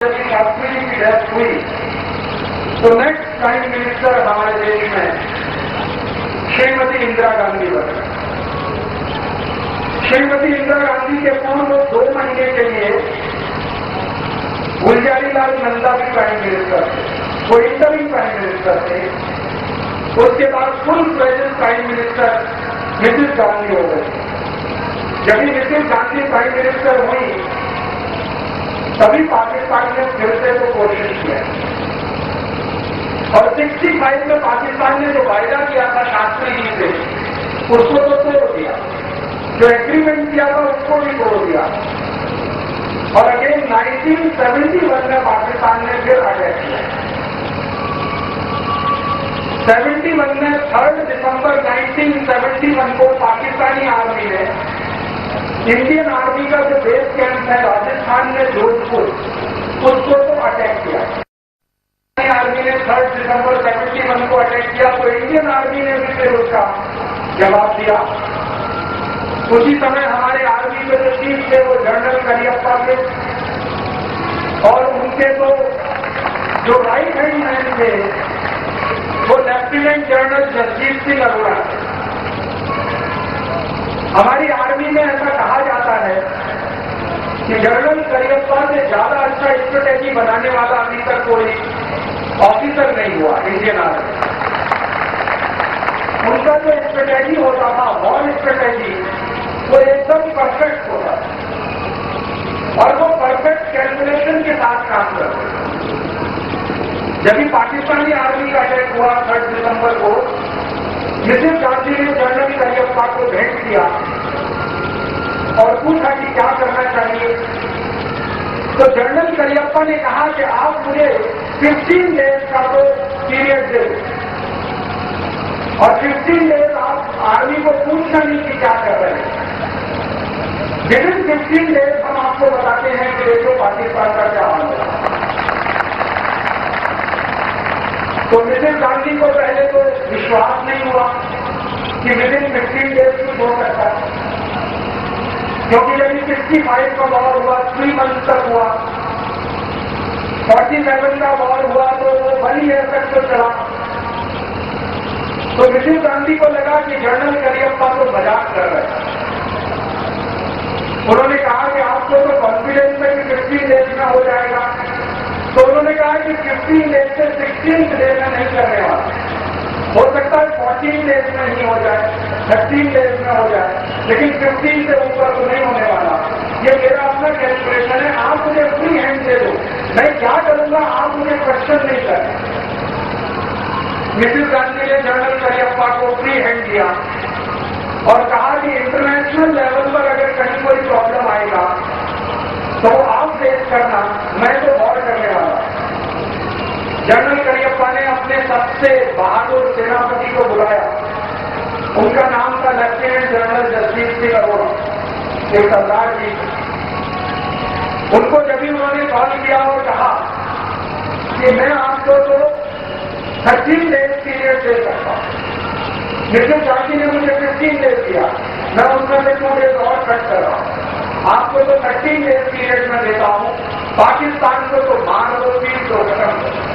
जब काश्मीर की डेथ हुई तो नेक्स्ट प्राइम मिनिस्टर हमारे देश में श्रीमती इंदिरा गांधी बनी। श्रीमती इंदिरा गांधी के पूर्व 2 महीने के लिए गुलजारीलाल नंदा भी प्राइम मिनिस्टर थे, वो इंटरिम प्राइम मिनिस्टर थे। उसके बाद full fledged prime minister Mrs Gandhi हो गई। जब मिसेस गांधी प्राइम मिनिस्टर हुई तभी पाकिस्तान ने फिर से तो कोशिश किया और 65 में पाकिस्तान ने जो वायदा किया था काश्मीर से उसको तो तोड़ दिया, जो एग्रीमेंट किया था उसको भी तोड़ दिया और अगेन 1971 में पाकिस्तान ने फिर अटैक किया। 71 में 3 दिसंबर 1971 को पाकिस्तानी आर्मी ने इंडियन आर्मी का जो बेस कैंप है राजस्थान में जोधपुर उसको तो अटैक किया। आर्मी ने 3 दिसंबर 71 को अटैक किया तो इंडियन आर्मी ने भी फिर उसका जवाब दिया। उसी समय हमारे आर्मी के जो चीफ थे वो जनरल करियप्पा थे और उनके तो जो राइट हैंड मैन थे वो लेफ्टिनेंट जनरल जसजीत सिंह अरोड़ा थे। हमारी आर्मी में ऐसा कहा जाता है कि जनरल करियप्पा से ज्यादा अच्छा स्ट्रेटेजी बनाने वाला अभी तक कोई ऑफिसर नहीं हुआ इंडियन आर्मी। उनका जो स्ट्रेटेजी होता था वॉर स्ट्रेटेजी वो एकदम परफेक्ट होता था और वो परफेक्ट कैलकुलेशन के साथ काम करते। जब भी पाकिस्तानी आर्मी का अटैक हुआ 3 दिसंबर को मिसेस गांधी ने जनरल करियप्पा को भेंट किया और पूछा कि क्या करना चाहिए। तो जनरल करियप्पा ने कहा कि आप मुझे 15 डेज का तो पीरियड दे और 15 डेज आप आर्मी को पूछना नहीं कि क्या कर रहे हैं। विदिन 15 डेज हम आपको बताते हैं कि देखो पाकिस्तान का क्या हाल है। तो मिसेस गांधी को पहले तो विश्वास नहीं हुआ कि विदिन 15 डेज कुछ हो सकता है, क्योंकि यदि 65 का वॉर हुआ 3 मंथ तक हुआ, 47 का वॉर हुआ तो वो 1 ईयर तक तो चला। तो मिसेस गांधी को लगा कि जनरल करियप्पा को मजाक कर रहे हैं। उन्होंने कहा कि आपको तो कॉन्फिडेंस है कि 15 डेज में हो जाएगा। तो उन्होंने कहा कि 15 डेज से 16 डेज में नहीं करने वाला, हो सकता है 14 डेज में ही हो जाए, 13 डेज में हो जाए, लेकिन 15 से ऊपर तो नहीं होने वाला। ये मेरा अपना कैलकुलेशन है, आप मुझे फ्री हैंड दे दो, मैं क्या करूंगा आप मुझे क्वेश्चन नहीं करें। मिसेस गांधी ने जनरल करियप्पा को फ्री हैंड दिया और कहा कि इंटरनेशनल लेवल पर अगर कहीं कोई प्रॉब्लम आएगा तो आप फेस करना, मैं तो वॉर करने वाला। जनरल करियप्पा ने अपने सबसे बहादुर सेनापति को बुलाया। उनका नाम था लेफ्टिनेंट जनरल जसजीत सिंह अरोड़ा, एक सरदार जी। उनको जब भी उन्होंने कॉल किया और कहा कि मैं आपको तो 13 डेज पीरियड दे सकता हूं, मिसेस गांधी ने मुझे 15 डेज दिया, मैं उनमें से 2 डेज और कट कर रहा हूं, आपको तो 13 डेज पीरियड में देता हूं, पाकिस्तान को तो मार दो, पीट दो, खत्म करो।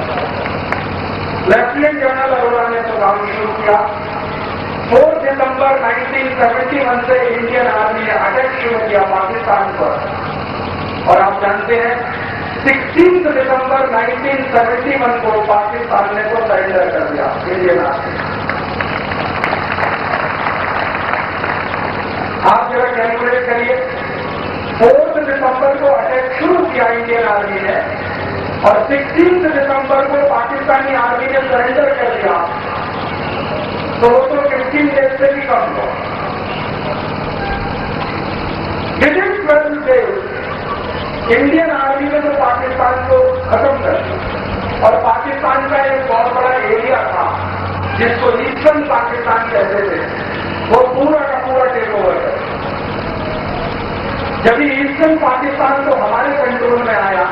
लेफ्टिनेंट जनरल अरोड़ा ने तो काम शुरू किया। 4 दिसंबर 1971 से इंडियन आर्मी ने अटैक शुरू किया पाकिस्तान पर और आप जानते हैं 16 दिसंबर 1971 को पाकिस्तान ने तो सरेंडर कर दिया इंडियन आर्मी। आप जरा कैलकुलेट करिए, 4 दिसंबर को अटैक शुरू किया इंडियन आर्मी ने और 16 दिसंबर को पाकिस्तानी आर्मी ने सरेंडर कर दिया, तो वो तो 15 डेज से भी कम हुआ। विदिन 12 डेज इंडियन आर्मी ने तो पाकिस्तान को खत्म कर दिया और पाकिस्तान का एक बहुत बड़ा एरिया था जिसको ईस्टर्न पाकिस्तान कहते थे, वो पूरा का पूरा टेक ओवर कर। जब ईस्टर्न पाकिस्तान तो हमारे कंट्रोल में आया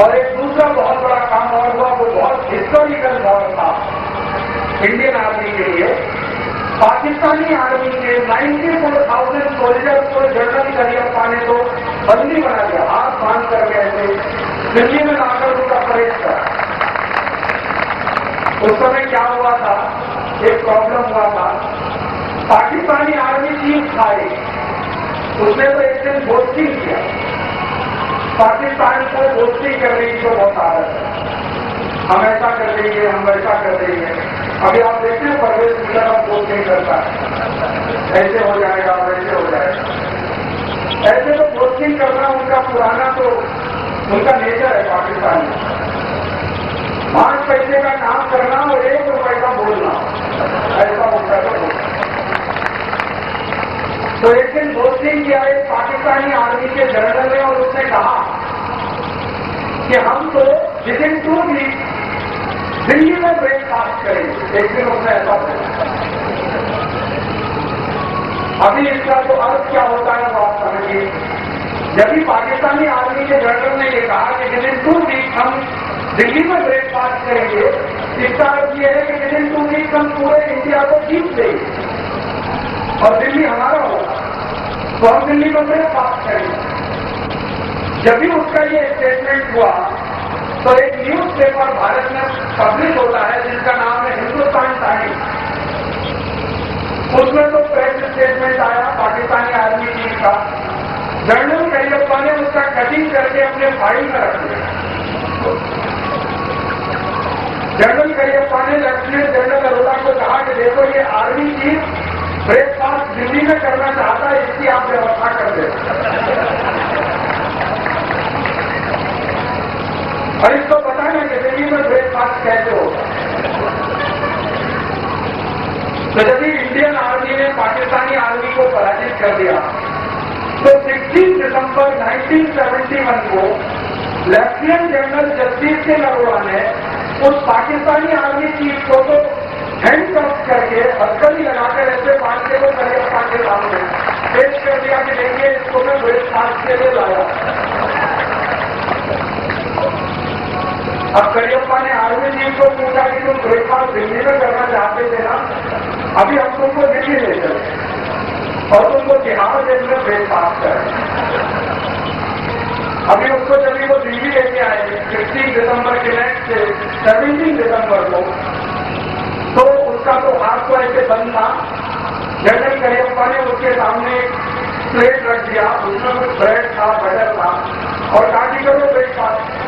और एक दूसरा बहुत बड़ा काम और हुआ, वो बहुत हिस्टोरिकल वॉर था इंडियन आर्मी के लिए। पाकिस्तानी आर्मी के 94,000 सोल्जर्स को जनरल करियप्पा ने तो बंदी बना दिया, हाथ बांध करके ऐसे दिल्ली में लाकर उनका परेड करा। उस समय क्या हुआ था, एक प्रॉब्लम हुआ था, पाकिस्तानी आर्मी चीफ था, उसने तो एक दिन बोस्टिंग किया, पाकिस्तान को बोस्टिंग करने की तो बहुत आदत है, हम ऐसा कर देंगे, हम वैसा कर देंगे। अभी आप देखते हैं परवेज मुशर्रफ बोस्टिंग करता है, ऐसे हो जाएगा, वैसे हो जाएगा। ऐसे तो बोस्टिंग करना उनका पुराना तो उनका नेचर है पाकिस्तान में। 5 पैसे का काम करना और 1 रुपए का बोलना, ऐसा उनका तो होता। तो एक दिन बोस्टिंग किया एक पाकिस्तानी आर्मी के जनरल ने, और उसने कहा कि हम तो विद इन 2 वीक दिल्ली में ब्रेकफास्ट करेंगे। एक दिन उसने ऐसा बोला। अभी इसका तो अर्थ क्या होता है वो आप समझिए। जब भी पाकिस्तानी आर्मी के जनरल ने ये कहा कि विद इन 2 वीक हम दिल्ली में ब्रेकफास्ट करेंगे, इसका अर्थ यह है कि विद इन 2 वीक हम पूरे इंडिया को जीत देंगे और दिल्ली हमारा होगा, तो हम दिल्ली में ब्रेकफास्ट करेंगे। जब भी उसका ये स्टेटमेंट हुआ तो एक न्यूज पेपर भारत में पब्लिश होता है जिसका नाम है हिंदुस्तान टाइम्स। उसमें तो प्रेस स्टेटमेंट आया पाकिस्तानी आर्मी चीफ का। जनरल करियप्पा ने उसका कटिंग करके अपने फाइल में रख दिया। जनरल करियप्पा ने लेफ्टिनेंट जनरल अरोड़ा को कहा कि देखो ये आर्मी चीफ ब्रेकफास्ट दिल्ली में करना चाहता है, इसकी आप व्यवस्था कर दे। और इसको पता है कि दिल्ली में ब्रेकफास्ट कैसे होगा। तो जब इंडियन आर्मी ने पाकिस्तानी आर्मी को पराजित कर दिया तो 16 दिसंबर 1971 को लेफ्टिनेंट जनरल जगदीश सिंह अरोड़ा ने उस पाकिस्तानी आर्मी चीफ को तो हैंडकफ करके हथकड़ी लगाकर ऐसे बांध के वो करियप्पा के सामने पेश कर दिया कि देखिए इसको मैं ब्रेकफास्ट के लिए लाया। अब करियप्पा ने आर्मी चीफ को पूछा कि तुम ब्रेकफास्ट दिल्ली में करना चाहते थे ना, अभी हम तुमको दिल्ली ले चले और तुमको तिहाड़ जेल में ब्रेकफास्ट करें। अभी उसको जब वो दिल्ली लेके आए 16 दिसंबर के नेक्स्ट से 17 दिसंबर को, तो उसका तो हाथ को ऐसे बंद था। जनरल करियप्पा ने उसके सामने प्लेट रख दिया, उसमें कुछ ब्रेड था, बटर था और कहा कि करो ब्रेकफास्ट।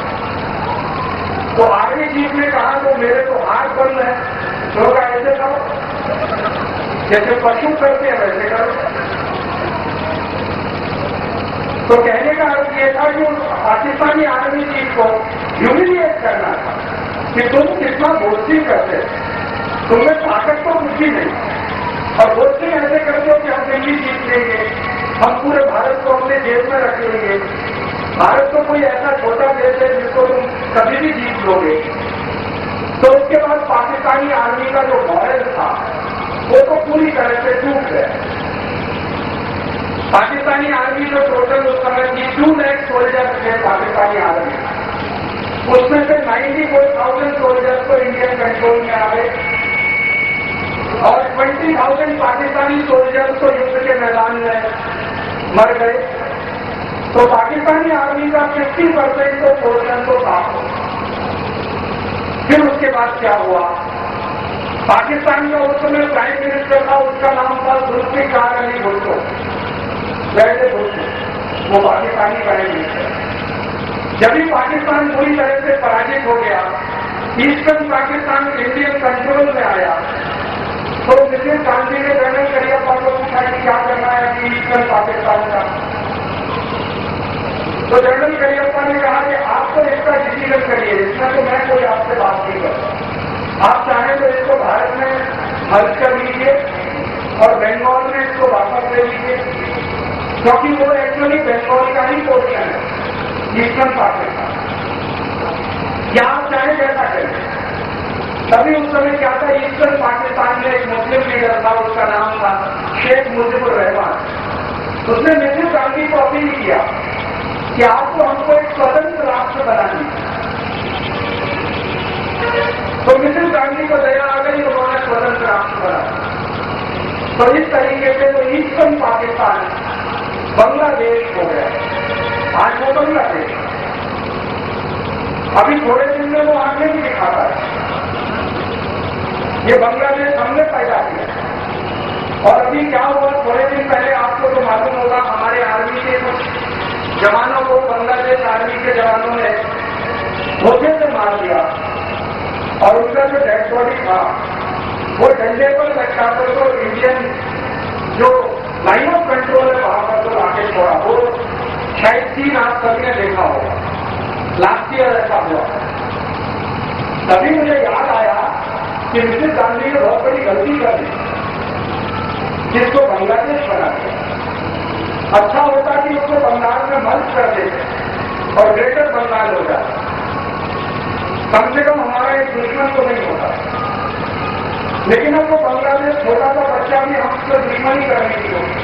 तो आर्मी चीफ ने कहा तो मेरे तो हाथ बंद है, तो ऐसे करो जैसे पशु करते हैं वैसे करो। तो कहने का अर्थ यह था कि पाकिस्तानी आर्मी चीफ को ह्यूमिलिएट करना था कि तुम कितना बोस्टिंग करते हो, तुम्हें ताकत तो कुछ भी नहीं और बोस्टिंग ऐसे करते हो कि हम दिल्ली जीत लेंगे, हम पूरे भारत को अपने जेब में रख लेंगे। भारत तो कोई ऐसा छोटा देश है जिसको तुम कभी भी जीत लोगे। तो उसके बाद पाकिस्तानी आर्मी का जो मॉरल था वो तो पूरी तरह से टूट गया। पाकिस्तानी आर्मी जो टोटल उस समय की 2 लाख सोल्जर्स थे पाकिस्तानी आर्मी, उसमें से 94,000 सोल्जर्स तो इंडियन कंट्रोल में आ गए और 20,000 पाकिस्तानी सोल्जर्स तो युद्ध के मैदान में मर गए। तो पाकिस्तानी आर्मी का 50% तो पोर्शन तो था। फिर उसके बाद क्या हुआ, पाकिस्तान का उस समय प्राइम मिनिस्टर था, उसका नाम था जुल्फिकार अली भुट्टो, वैसे भुट्टो, वो पाकिस्तानी प्राइम मिनिस्टर। जब भी पाकिस्तान पूरी तरह से पराजित हो गया, ईस्टर्न पाकिस्तान इंडियन कंट्रोल में आया, तो मिसेस गांधी ने जनरल करियप्पा को पूछा कि क्या करना है अभी ईस्टर्न पाकिस्तान का। तो जनरल करियप्पा ने कहा कि आप तो इसका डिसीजन करिए, इसमें तो मैं कोई आपसे बात नहीं करता। आप चाहें तो इसको भारत में मर्ज कर लीजिए और बंगाल में इसको वापस ले लीजिए, क्योंकि वो एक्चुअली बंगाल का ही पोर्शन है ईस्टर्न पाकिस्तान। या आप चाहें कैसा करें। तभी उस समय क्या था, ईस्टर्न पाकिस्तान में एक मुस्लिम लीडर था, उसका नाम था शेख मुजीबुर रहमान। उसने मिसेस गांधी को अपील किया कि आपको हमको एक स्वतंत्र राष्ट्र बनानी। तो मिसेस गांधी को दया आ गई, उन्होंने स्वतंत्र राष्ट्र बना। तो इस तरीके से वो ईस्टर्न पाकिस्तान बांग्लादेश हो गया। आज वो बांग्लादेश, अभी थोड़े दिन में वो आगे भी दिखाता है। ये बांग्लादेश हमने पैदा किया। और अभी क्या हुआ, थोड़े दिन पहले आपको तो मालूम होगा, हमारे आर्मी के कुछ जवानों को बांग्लादेश आर्मी के जवानों ने धोखे से मार दिया और उनका जो डेड बॉडी था वो डंडे पर लटकाकर तो इंडियन जो लाइन ऑफ कंट्रोल है वहां पर तो लाके छोड़ा। वो शायद 3 आप सबने देखा होगा, लास्ट ईयर ऐसा हुआ। तभी मुझे याद आया कि मिसेस गांधी ने बहुत बड़ी गलती कर दी जिसको बांग्लादेश बना दिया। अच्छा होता कि उसको बंगाल में मर्ज कर देते और ग्रेटर बंगाल हो जाता, कम से कम हमारा एक दुश्मन तो नहीं होता। लेकिन अब वो बांग्लादेश छोटा सा बच्चा भी हमसे दुश्मनी करने की कोशिश।